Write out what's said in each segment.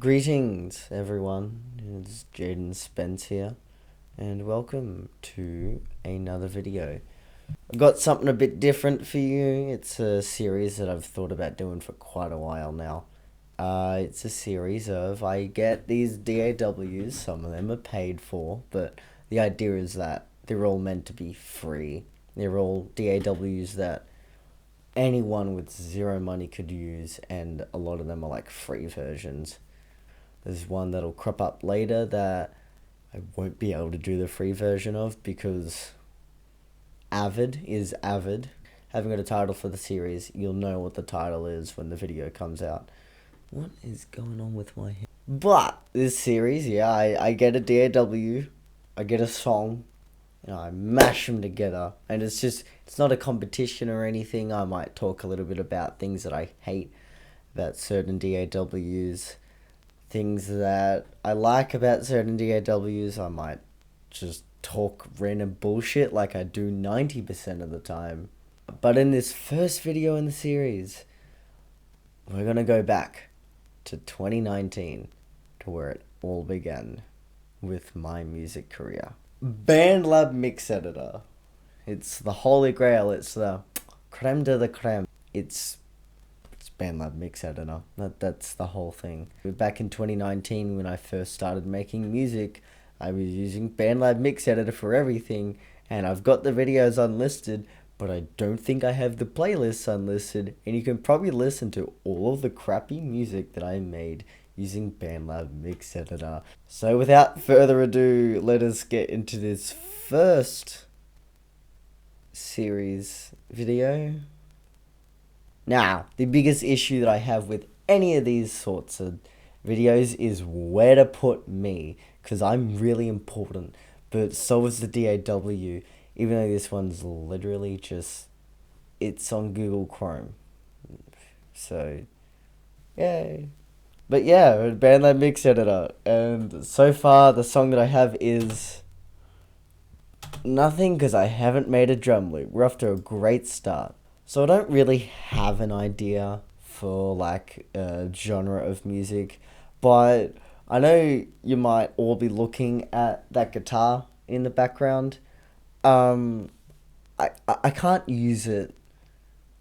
Greetings, everyone. It's Jaden Spence here, and welcome to another video. I've got something a bit different for you. It's a series that I've thought about doing for quite a while now. It's a series of, I get these DAWs, some of them are paid for, but the idea is that they're all meant to be free. They're all DAWs that anyone with zero money could use, and a lot of them are like free versions. There's one that'll crop up later that I won't be able to do the free version of because Avid is Avid. Haven't got a title for the series. You'll know what the title is when the video comes out. What is going on with my hair? But this series, yeah, I get a DAW, I get a song, I mash them together. And it's not a competition or anything. I might talk a little bit about things that I hate about certain DAWs. Things that I like about certain DAWs. I might just talk random bullshit like I do 90% of the time. But in this first video in the series, we're going to go back to 2019, to where it all began with my music career. BandLab Mix Editor. It's the holy grail. It's the creme de la creme. It's BandLab Mix Editor. That's the whole thing. Back in 2019, when I first started making music, I was using BandLab Mix Editor for everything, and I've got the videos unlisted, but I don't think I have the playlists unlisted, and you can probably listen to all of the crappy music that I made using BandLab Mix Editor. So without further ado, let us get into this first series video. Now, the biggest issue that I have with any of these sorts of videos is where to put me, because I'm really important, but so is the DAW, even though this one's literally just, it's on Google Chrome. So, yay. But yeah, BandLab Mix Editor, and so far the song that I have is nothing, because I haven't made a drum loop. We're off to a great start. So I don't really have an idea for like a genre of music, but I know you might all be looking at that guitar in the background. I can't use it.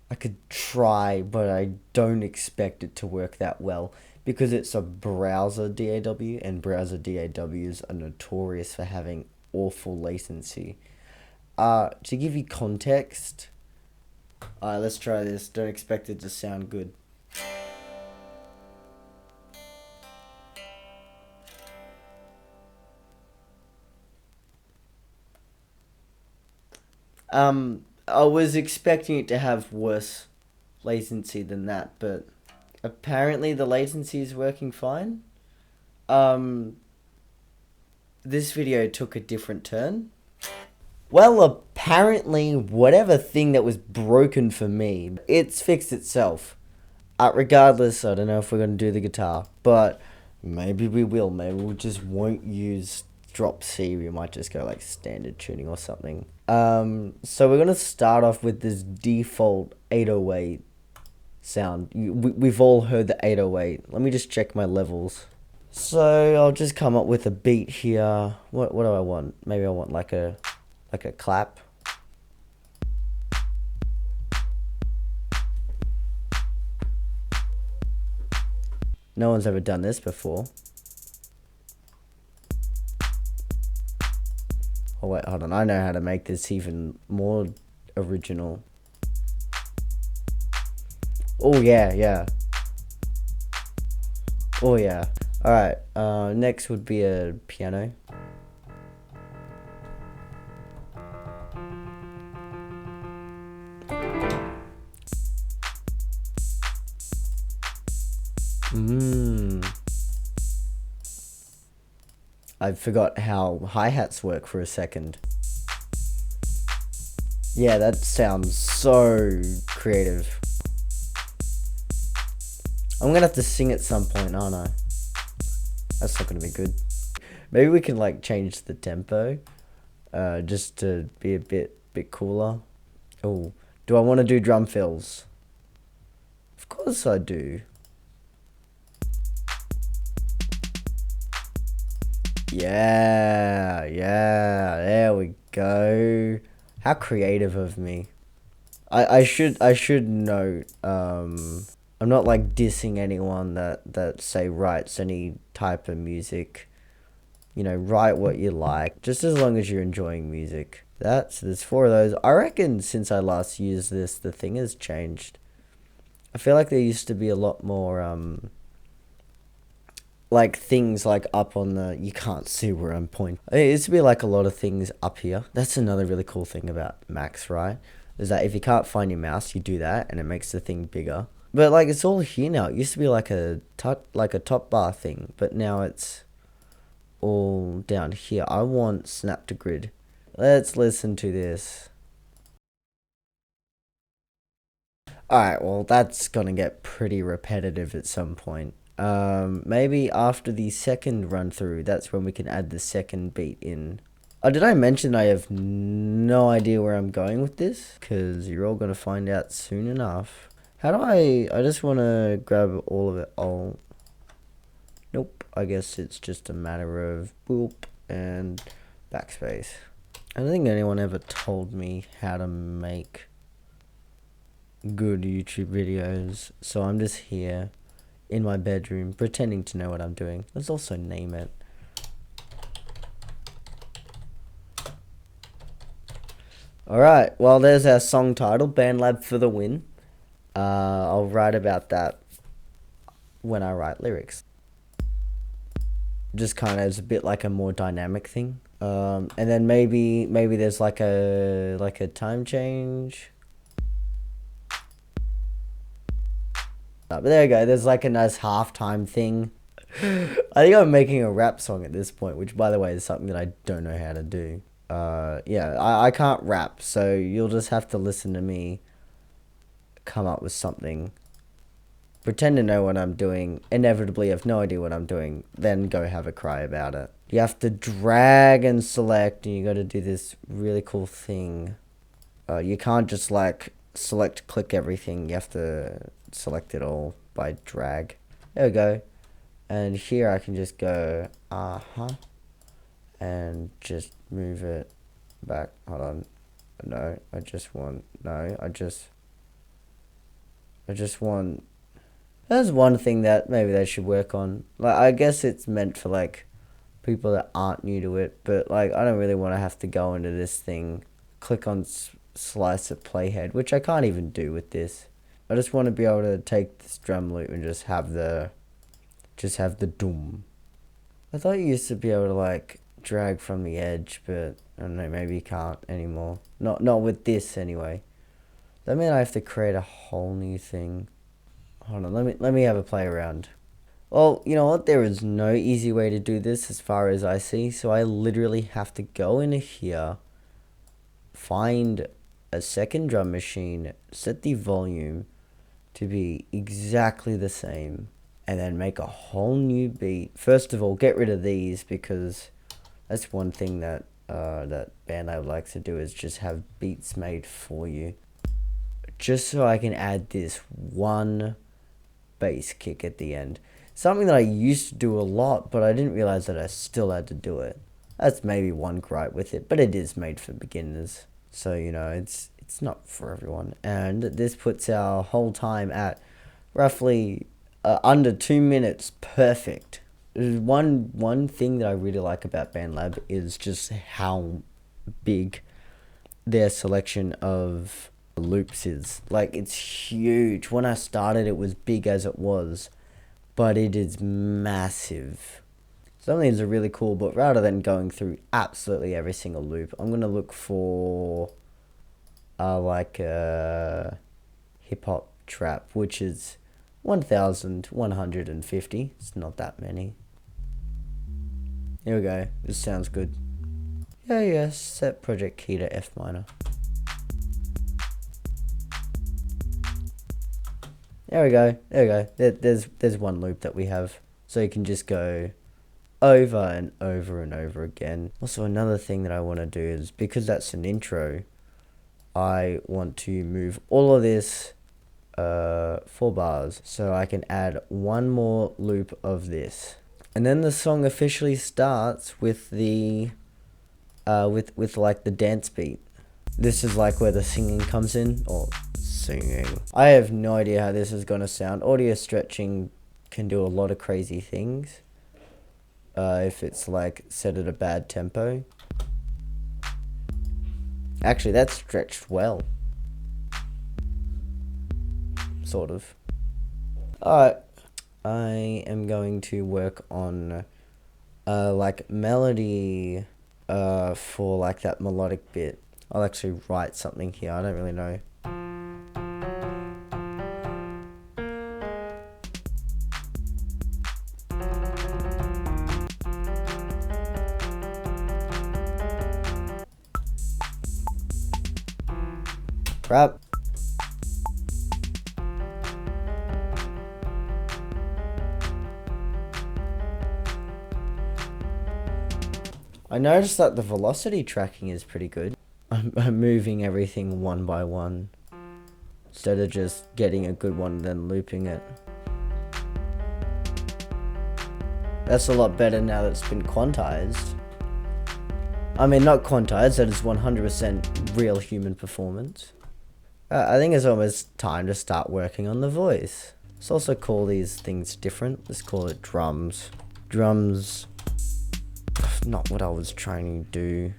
I could try, but I don't expect it to work that well because it's a browser DAW, and browser DAWs are notorious for having awful latency. To give you context, alright, let's try this. Don't expect it to sound good. I was expecting it to have worse latency than that, but apparently the latency is working fine. This video took a different turn. Well, apparently, whatever thing that was broken for me, it's fixed itself. Regardless, I don't know if we're going to do the guitar, but maybe we will. Maybe we just won't use drop C. We might just go like standard tuning or something. So we're going to start off with this default 808 sound. We've all heard the 808. Let me just check my levels. So I'll just come up with a beat here. What do I want? Maybe I want like a clap. No one's ever done this before. Oh wait, hold on. I know how to make this even more original. Oh yeah. Oh yeah. Alright, next would be a piano. I forgot how hi-hats work for a second. Yeah, that sounds so creative. I'm gonna have to sing at some point, aren't I? That's not gonna be good. Maybe we can like change the tempo, just to be a bit cooler. Oh, do I want to do drum fills? Of course I do. Yeah, there we go. How creative of me. I should note, I'm not like dissing anyone that say writes any type of music. You know, write what you like, just as long as you're enjoying music. There's 4 of those. I reckon since I last used this, the thing has changed. I feel like there used to be a lot more, like things like up on the, you can't see where I'm pointing. It used to be like a lot of things up here. That's another really cool thing about Macs, right? Is that if you can't find your mouse, you do that and it makes the thing bigger. But like it's all here now. It used to be like a top bar thing, but now it's all down here. I want snap to grid. Let's listen to this. Alright, well that's gonna get pretty repetitive at some point. Maybe after the second run through, that's when we can add the second beat in. Oh, did I mention I have no idea where I'm going with this? Because you're all gonna find out soon enough. How do I just want to grab all of it. Oh, nope. I guess it's just a matter of boop and backspace. I don't think anyone ever told me how to make good YouTube videos, so I'm just here in my bedroom pretending to know what I'm doing. Let's also name it. Alright, well there's our song title, BandLab for the win. I'll write about that when I write lyrics. Just kind of as a bit like a more dynamic thing. And then maybe there's like a time change. But there you go, there's like a nice halftime thing. I think I'm making a rap song at this point, which by the way is something that I don't know how to do. Yeah, I can't rap, so you'll just have to listen to me come up with something. Pretend to know what I'm doing, inevitably have no idea what I'm doing, then go have a cry about it. You have to drag and select, and you gotta do this really cool thing. You can't just like select, click everything, you have to select it all by drag. There we go. And here I can just go, and just move it back. Hold on. No, I just want, there's one thing that maybe they should work on. Like, I guess it's meant for like people that aren't new to it, but like I don't really want to have to go into this thing, click on slice at playhead, which I can't even do with this. I just want to be able to take this drum loop and just have the doom. I thought you used to be able to like drag from the edge, but I don't know, maybe you can't anymore. Not with this anyway. That means I have to create a whole new thing. Hold on, let me have a play around. Well, you know what? There is no easy way to do this as far as I see, so I literally have to go into here, find a second drum machine, set the volume to be exactly the same, and then make a whole new beat. First of all, get rid of these, because that's one thing that that BandLab likes to do, is just have beats made for you. Just so I can add this one bass kick at the end. Something that I used to do a lot, but I didn't realize that I still had to do it. That's maybe one gripe with it, but it is made for beginners. So, you know, it's not for everyone. And this puts our whole time at roughly under 2 minutes. Perfect. One thing that I really like about BandLab is just how big their selection of loops is. Like, it's huge. When I started, it was big as it was, but it is massive. Some things are really cool, but rather than going through absolutely every single loop, I'm gonna look for like a hip-hop trap, which is 1,150. It's not that many. Here we go. This sounds good. Yeah, set project key to F minor. There we go. There's one loop that we have. So you can just go over and over and over again. Also, another thing that I want to do is, because that's an intro, I want to move all of this 4 bars, so I can add one more loop of this. And then the song officially starts with the with like the dance beat. This is like where the singing comes in, or singing. I have no idea how this is gonna sound. Audio stretching can do a lot of crazy things. If it's like set at a bad tempo. Actually, that's stretched well. Sort of. Alright. I am going to work on like melody for like that melodic bit. I'll actually write something here. I don't really know. Crap. I noticed that the velocity tracking is pretty good. I'm moving everything one by one instead of just getting a good one and then looping it. That's a lot better now that it's been quantized. I mean, not quantized, that is 100% real human performance. I think it's almost time to start working on the voice. Let's also call these things different. Let's call it drums. Drums. Not what I was trying to do.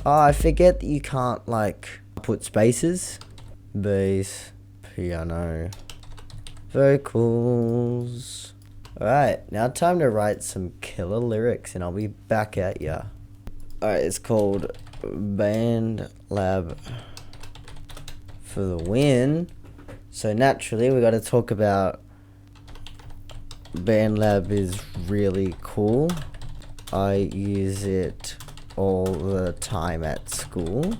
Oh, I forget that you can't, like, put spaces. Bass, piano, vocals. Alright, now time to write some killer lyrics and I'll be back at ya. Alright, it's called BandLab for the win. So naturally we gotta talk about BandLab is really cool. I use it all the time at school.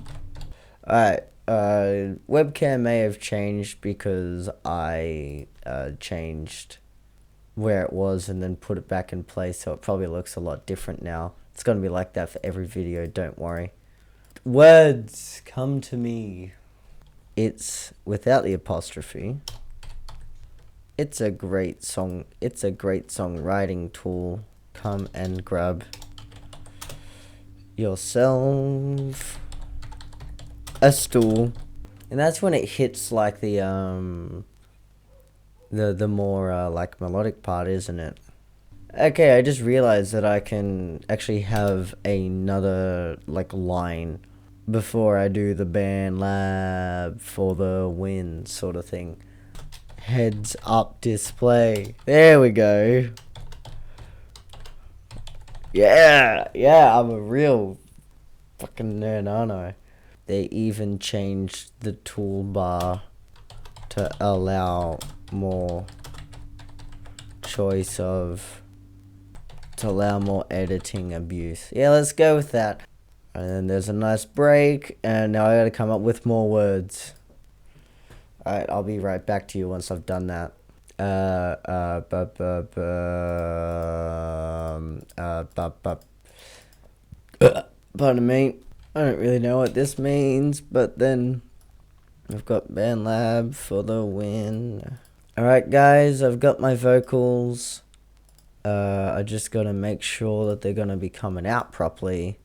Alright, webcam may have changed because I changed where it was and then put it back in place, so it probably looks a lot different now. It's gonna be like that for every video, don't worry. Words come to me. It's without the apostrophe. It's a great song. It's a great songwriting tool. Come and grab yourself a stool. And that's when it hits like the more like melodic part, isn't it? Okay, I just realized that I can actually have another like line before I do the BandLab for the win sort of thing. Heads up display. There we go. Yeah, I'm a real fucking nerd, aren't I? They even changed the toolbar to allow more choice of, to allow more editing abuse. Yeah, let's go with that. And then there's a nice break, and now I gotta come up with more words. Alright, I'll be right back to you once I've done that. Pardon me. I don't really know what this means, but then I've got BandLab for the win. Alright guys, I've got my vocals. I just gotta make sure that they're gonna be coming out properly.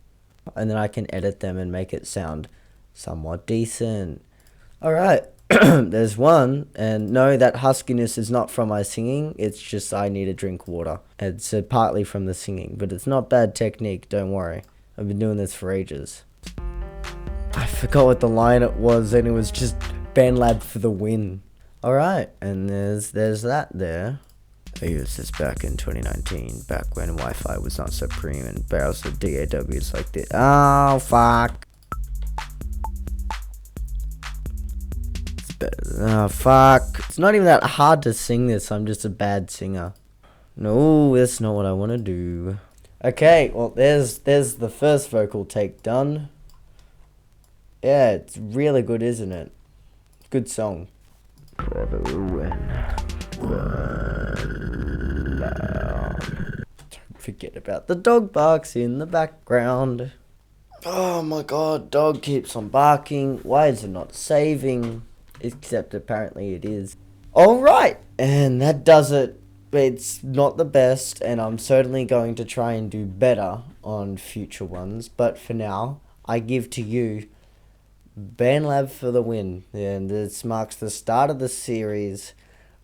And then I can edit them and make it sound somewhat decent. Alright, there's one. And no, that huskiness is not from my singing. It's just I need to drink water. It's partly from the singing, but it's not bad technique, don't worry. I've been doing this for ages. I forgot what the line it was, and it was just BandLab for the win. Alright, and there's that there. I used this back in 2019, back when Wi-Fi was not supreme and browser DAWs like this. Oh, fuck. It's better than, oh, fuck. It's not even that hard to sing this, I'm just a bad singer. No, that's not what I want to do. Okay, well, there's the first vocal take done. Yeah, it's really good, isn't it? Good song. For the win. Don't forget about the dog barks in the background. Oh my god, dog keeps on barking. Why is it not saving? Except apparently it is. Alright, and that does it It's not the best, and I'm certainly going to try and do better on future ones. But for now, I give to you BandLab for the win. And this marks the start of the series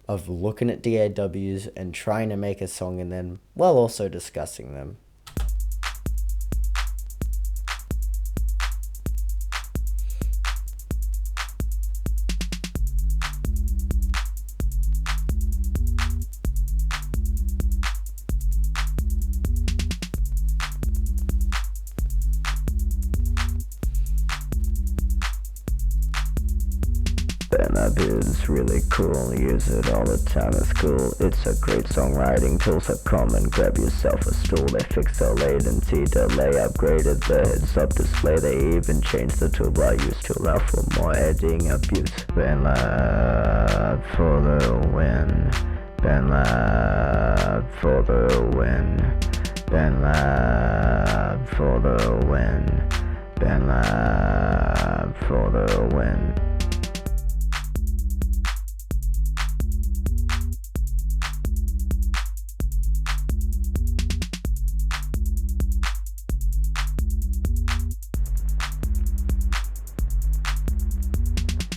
of looking at DAWs and trying to make a song in them while also discussing them. BandLab is really cool, use it all the time at school. It's a great songwriting tool, so come and grab yourself a stool. They fixed the latency delay, upgraded the heads-up display. They even changed the tool I used to allow for more editing abuse. BandLab for the win. BandLab for the win. BandLab for the win. BandLab for the win.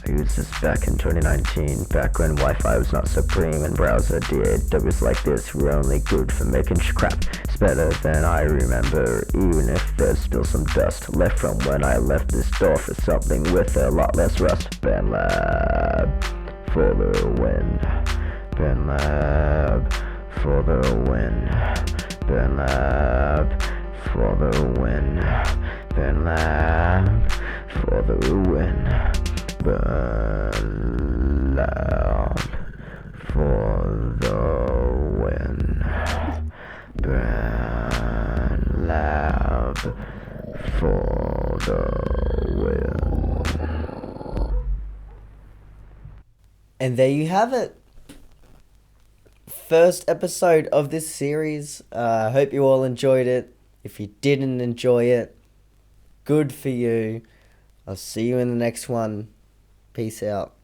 I used this back in 2019, back when Wi-Fi was not supreme and browser DAWs like this were only good for making crap. It's better than I remember, even if there's still some dust left from when I left this door for something with a lot less rust. BandLab for the win. BandLab for the win. BandLab for the win. BandLab for the win. BandLab for the win. BandLab for the win. And there you have it. First episode of this series. I hope you all enjoyed it. If you didn't enjoy it, good for you. I'll see you in the next one. Peace out.